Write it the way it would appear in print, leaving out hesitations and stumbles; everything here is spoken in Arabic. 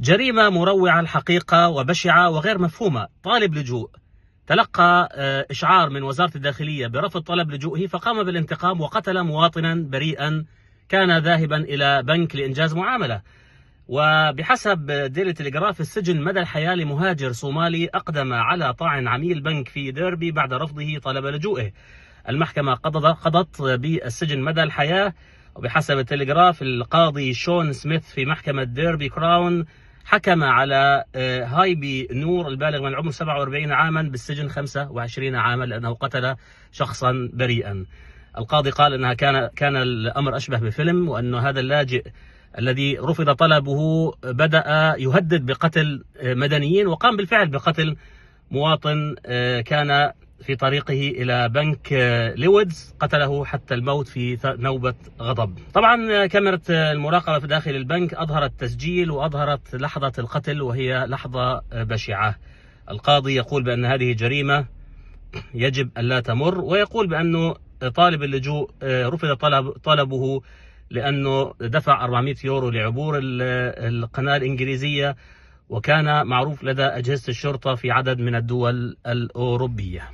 جريمة مروعة الحقيقة وبشعة وغير مفهومة. طالب لجوء تلقى إشعار من وزارة الداخلية برفض طلب لجوئه، فقام بالانتقام وقتل مواطنا بريئا كان ذاهبا إلى بنك لإنجاز معاملة. وبحسب ديلي تلغراف، السجن مدى الحياة لمهاجر صومالي أقدم على طعن عميل بنك في ديربي بعد رفضه طلب لجوئه. المحكمة قضت بالسجن مدى الحياة. وبحسب التلغراف، القاضي شون سميث في محكمة ديربي كراون حكم على هايبي نور البالغ من العمر 47 عاما بالسجن 25 عاما لأنه قتل شخصا بريئا. القاضي قال أنها كان الأمر أشبه بفيلم، وأن هذا اللاجئ الذي رفض طلبه بدأ يهدد بقتل مدنيين، وقام بالفعل بقتل مواطن كان في طريقه إلى بنك ليودز، قتله حتى الموت في نوبة غضب. طبعا كاميرا المراقبة في داخل البنك أظهرت تسجيل وأظهرت لحظة القتل، وهي لحظة بشعة. القاضي يقول بأن هذه جريمة يجب أن لا تمر، ويقول بأنه طالب اللجوء رفض طلبه لأنه دفع 400 يورو لعبور القناة الإنجليزية، وكان معروف لدى أجهزة الشرطة في عدد من الدول الأوروبية.